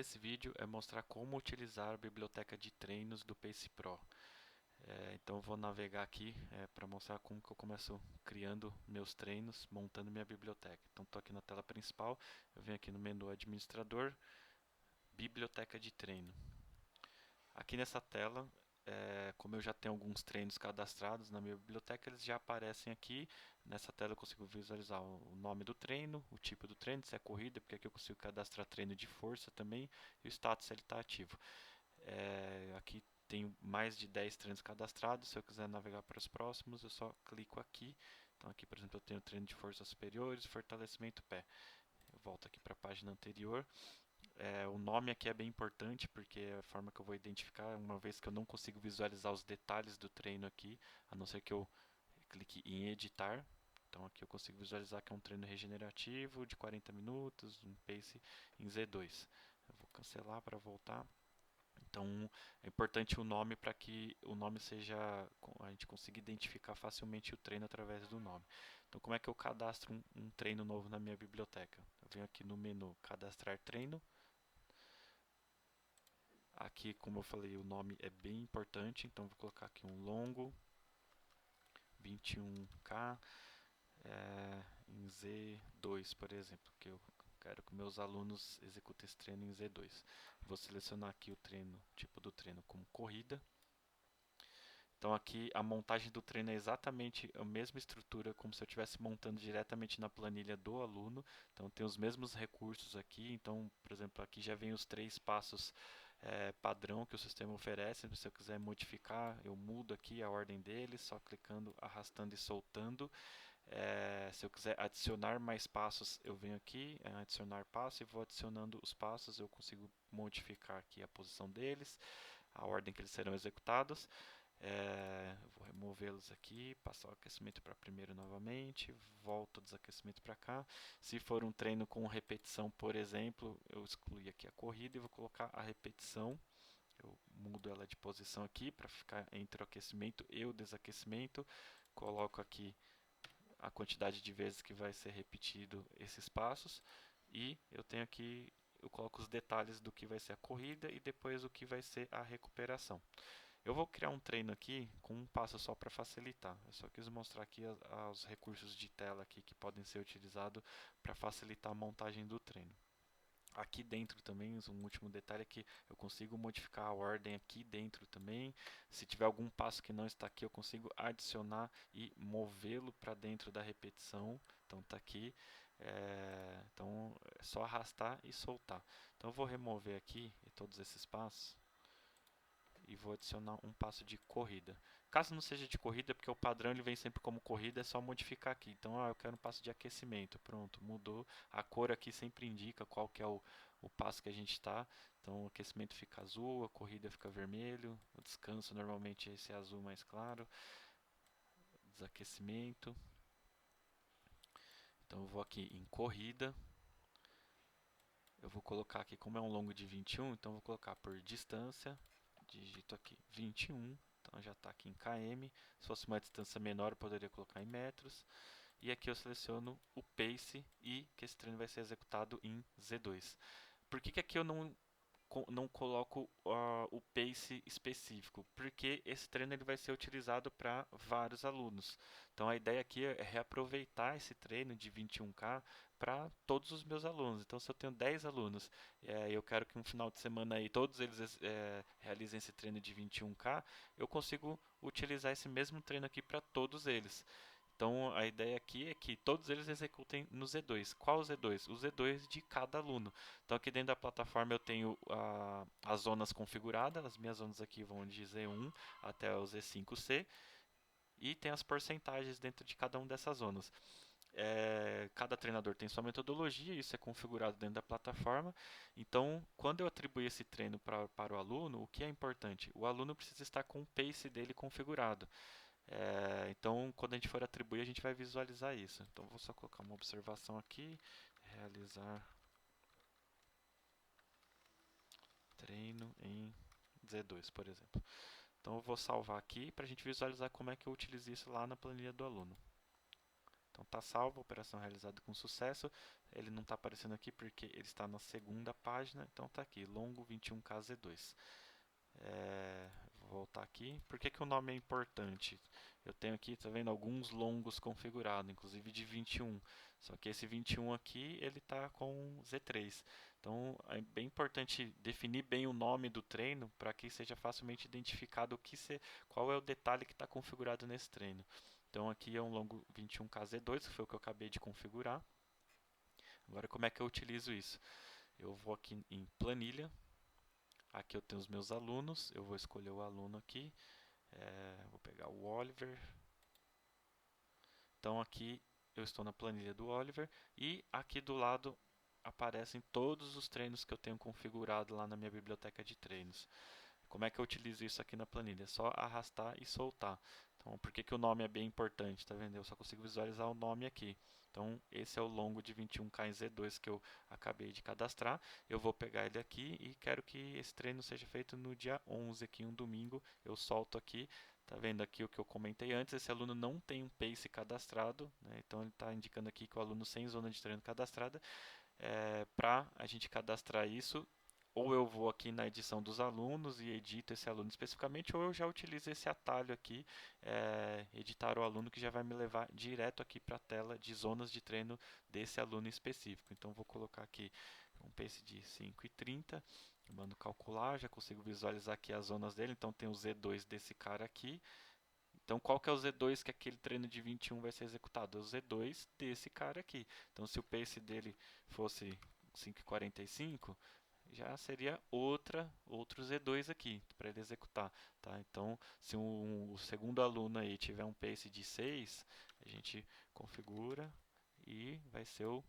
Esse vídeo é mostrar como utilizar a biblioteca de treinos do Pace Pro. Então eu vou navegar aqui para mostrar como que eu começo criando meus treinos, montando minha biblioteca. Então estou aqui na tela principal, eu venho aqui no menu Administrador, Biblioteca de treino. Aqui nessa tela, como eu já tenho alguns treinos cadastrados na minha biblioteca, eles já aparecem aqui. Nessa tela eu consigo visualizar o nome do treino, o tipo do treino, se é corrida, porque aqui eu consigo cadastrar treino de força também, e o status se ele está ativo. Aqui tenho mais de 10 treinos cadastrados. Se eu quiser navegar para os próximos, eu só clico aqui. Então aqui, por exemplo, eu tenho treino de forças superiores, fortalecimento pé. Eu volto aqui para a página anterior. O nome aqui é bem importante porque é a forma que eu vou identificar, uma vez que eu não consigo visualizar os detalhes do treino aqui, a não ser que eu clique em editar. Então aqui eu consigo visualizar que é um treino regenerativo de 40 minutos, um pace em Z2. Eu vou cancelar para voltar. Então é importante o nome para que o nome seja, a gente consiga identificar facilmente o treino através do nome. Então como é que eu cadastro um treino novo na minha biblioteca? Eu venho aqui no menu cadastrar treino. Aqui, como eu falei, o nome é bem importante, então vou colocar aqui um longo 21K em Z2, por exemplo, que eu quero que meus alunos executem esse treino em Z2. Vou selecionar aqui o treino, tipo do treino como corrida. Então aqui a montagem do treino é exatamente a mesma estrutura como se eu estivesse montando diretamente na planilha do aluno. Então tem os mesmos recursos aqui. Então, por exemplo, aqui já vem os 3 passos padrão que o sistema oferece. Se eu quiser modificar, eu mudo aqui a ordem deles, só clicando, arrastando e soltando. Se eu quiser adicionar mais passos, eu venho aqui, adicionar passo e vou adicionando os passos. Eu consigo modificar aqui a posição deles, a ordem que eles serão executados. Vou removê-los aqui, passar o aquecimento para primeiro novamente, volto o desaquecimento para cá. Se for um treino com repetição, por exemplo, eu excluí aqui a corrida e vou colocar a repetição. Eu mudo ela de posição aqui para ficar entre o aquecimento e o desaquecimento. Coloco aqui a quantidade de vezes que vai ser repetido esses passos e eu tenho aqui, eu coloco os detalhes do que vai ser a corrida e depois o que vai ser a recuperação. Eu vou criar um treino aqui com um passo só para facilitar. Eu só quis mostrar aqui os recursos de tela aqui que podem ser utilizados para facilitar a montagem do treino. Aqui dentro também, um último detalhe é que eu consigo modificar a ordem aqui dentro também. Se tiver algum passo que não está aqui, eu consigo adicionar e movê-lo para dentro da repetição. Então está aqui. Então é só arrastar e soltar. Então eu vou remover aqui todos esses passos e vou adicionar um passo de corrida. Caso não seja de corrida, porque o padrão ele vem sempre como corrida, é só modificar aqui. Então, eu quero um passo de aquecimento. Pronto, mudou. A cor aqui sempre indica qual que é o passo que a gente está. Então, o aquecimento fica azul, a corrida fica vermelho, o descanso normalmente é esse azul mais claro. Desaquecimento. Então, eu vou aqui em corrida. Eu vou colocar aqui, como é um longo de 21, então eu vou colocar por distância. Digito aqui 21. Então já está aqui em km. Se fosse uma distância menor, eu poderia colocar em metros. E aqui eu seleciono o pace e que esse treino vai ser executado em Z2. Por que aqui eu não coloco o pace específico? Porque esse treino ele vai ser utilizado para vários alunos. Então a ideia aqui é reaproveitar esse treino de 21K para todos os meus alunos. Então se eu tenho 10 alunos, eu quero que no final de semana aí todos eles realizem esse treino de 21K, eu consigo utilizar esse mesmo treino aqui para todos eles. Então a ideia aqui é que todos eles executem no Z2. Qual o Z2? O Z2 de cada aluno. Então aqui dentro da plataforma eu tenho as zonas configuradas. As minhas zonas aqui vão de Z1 até o Z5C. E tem as porcentagens dentro de cada uma dessas zonas. Cada treinador tem sua metodologia, isso é configurado dentro da plataforma. Então, quando eu atribuir esse treino para o aluno, o que é importante? O aluno precisa estar com o pace dele configurado. Então, quando a gente for atribuir, a gente vai visualizar isso. Então, vou só colocar uma observação aqui, realizar treino em Z2, por exemplo. Então, eu vou salvar aqui para a gente visualizar como é que eu utilizo isso lá na planilha do aluno. Então está salvo, operação realizada com sucesso. Ele não está aparecendo aqui porque ele está na segunda página, então está aqui, longo 21KZ2. Vou voltar aqui. Por que o nome é importante? Eu tenho aqui, tá vendo, alguns longos configurados, inclusive de 21. Só que esse 21 aqui, ele está com Z3. Então, é bem importante definir bem o nome do treino para que seja facilmente identificado qual é o detalhe que está configurado nesse treino. Então, aqui é um longo 21KZ2, que foi o que eu acabei de configurar. Agora, como é que eu utilizo isso? Eu vou aqui em planilha. Aqui eu tenho os meus alunos, eu vou escolher o aluno aqui, vou pegar o Oliver. Então aqui eu estou na planilha do Oliver e aqui do lado aparecem todos os treinos que eu tenho configurado lá na minha biblioteca de treinos. Como é que eu utilizo isso aqui na planilha? É só arrastar e soltar. Então, por que o nome é bem importante? Tá vendo? Eu só consigo visualizar o nome aqui. Então, esse é o longo de 21KZ2 que eu acabei de cadastrar. Eu vou pegar ele aqui e quero que esse treino seja feito no dia 11, aqui um domingo. Eu solto aqui. Tá vendo aqui o que eu comentei antes? Esse aluno não tem um pace cadastrado, né? Então ele está indicando aqui que o aluno sem zona de treino cadastrada. Para a gente cadastrar isso, ou eu vou aqui na edição dos alunos e edito esse aluno especificamente, ou eu já utilizo esse atalho aqui, editar o aluno, que já vai me levar direto aqui para a tela de zonas de treino desse aluno específico. Então vou colocar aqui um pace de 5,30, mando calcular, já consigo visualizar aqui as zonas dele. Então tem o Z2 desse cara aqui. Então, qual que é o Z2 que aquele treino de 21 vai ser executado? É o Z2 desse cara aqui. Então, se o pace dele fosse 5,45, já seria outro Z2 aqui para ele executar. Tá? Então, se o segundo aluno aí tiver um pace de 6, a gente configura e vai ser o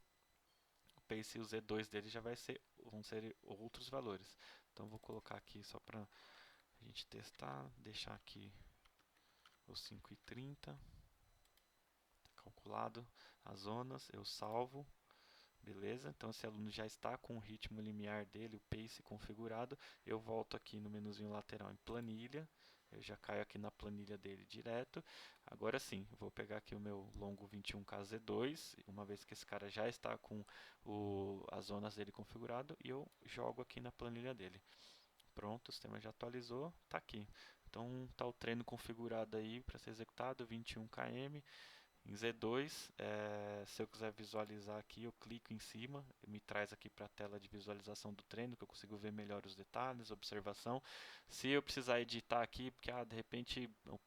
pace, o Z2 dele já vão ser outros valores. Então, vou colocar aqui só para a gente testar, deixar aqui os 5,30, calculado as zonas, eu salvo, beleza? Então esse aluno já está com o ritmo limiar dele, o pace configurado. Eu volto aqui no menuzinho lateral em planilha, eu já caio aqui na planilha dele direto. Agora sim, vou pegar aqui o meu longo 21KZ2, uma vez que esse cara já está com as zonas dele configurado, e eu jogo aqui na planilha dele. Pronto, o sistema já atualizou, está aqui. Então está o treino configurado aí para ser executado, 21 km. Em Z2, se eu quiser visualizar aqui, eu clico em cima, me traz aqui para a tela de visualização do treino, que eu consigo ver melhor os detalhes, observação. Se eu precisar editar aqui, porque de repente o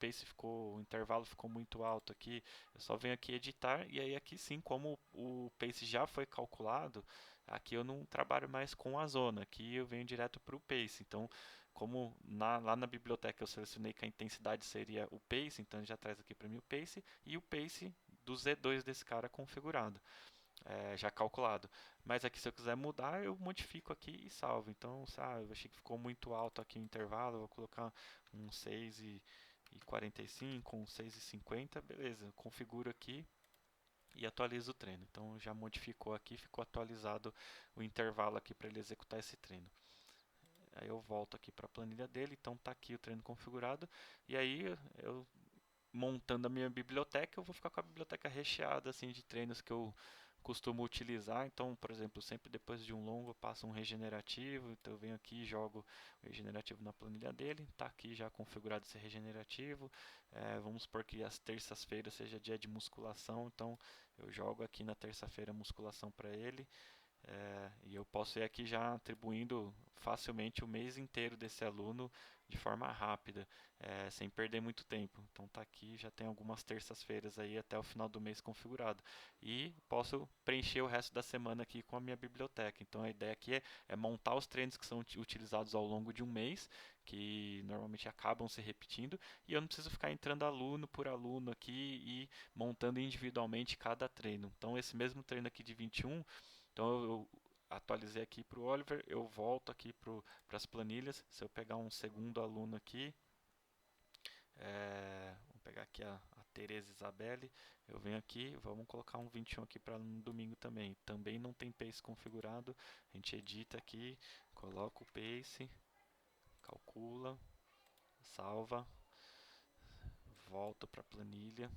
intervalo ficou muito alto aqui, eu só venho aqui editar, e aí aqui sim, como o pace já foi calculado, aqui eu não trabalho mais com a zona, aqui eu venho direto para o pace. Então, como lá na biblioteca eu selecionei que a intensidade seria o pace, então ele já traz aqui para mim o pace e o pace do Z2 desse cara configurado, já calculado. Mas aqui se eu quiser mudar, eu modifico aqui e salvo. Então, eu achei que ficou muito alto aqui o intervalo, eu vou colocar um 6,45, um 6,50, beleza, eu configuro aqui e atualizo o treino. Então já modificou aqui, ficou atualizado o intervalo aqui para ele executar esse treino. Aí eu volto aqui para a planilha dele, então está aqui o treino configurado. E aí eu montando a minha biblioteca, eu vou ficar com a biblioteca recheada assim de treinos que eu costumo utilizar. Então, por exemplo, sempre depois de um longo eu passo um regenerativo, então eu venho aqui e jogo o regenerativo na planilha dele. Está aqui já configurado esse regenerativo. Vamos supor que as terças-feiras seja dia de musculação, então eu jogo aqui na terça-feira musculação para ele. E eu posso ir aqui já atribuindo facilmente o mês inteiro desse aluno de forma rápida, sem perder muito tempo. Então tá aqui, já tem algumas terças-feiras aí até o final do mês configurado. E posso preencher o resto da semana aqui com a minha biblioteca. Então a ideia aqui é montar os treinos que são utilizados ao longo de um mês, que normalmente acabam se repetindo, e eu não preciso ficar entrando aluno por aluno aqui e montando individualmente cada treino. Então esse mesmo treino aqui de 21, então eu atualizei aqui para o Oliver, eu volto aqui para as planilhas. Se eu pegar um segundo aluno aqui, vou pegar aqui a Tereza Isabelle, eu venho aqui, vamos colocar um 21 aqui para no domingo também. Também não tem pace configurado, a gente edita aqui, coloca o pace, calcula, salva, volta para a planilha.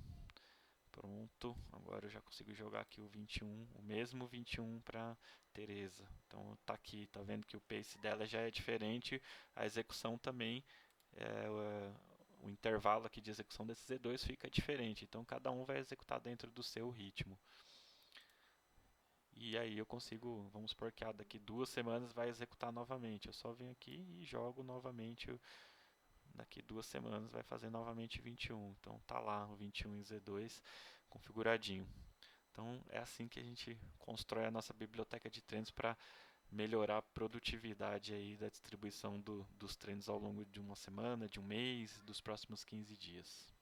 Pronto, agora eu já consigo jogar aqui o 21, o mesmo 21 para Teresa. Então tá aqui, tá vendo que o pace dela já é diferente, a execução também, o intervalo aqui de execução desses Z2 fica diferente. Então cada um vai executar dentro do seu ritmo. E aí eu consigo, vamos supor que daqui 2 semanas vai executar novamente. Eu só venho aqui e jogo novamente. Daqui 2 semanas vai fazer novamente 21. Então tá lá o 21 em Z2 configuradinho. Então é assim que a gente constrói a nossa biblioteca de treinos para melhorar a produtividade aí da distribuição dos treinos ao longo de uma semana, de um mês, dos próximos 15 dias.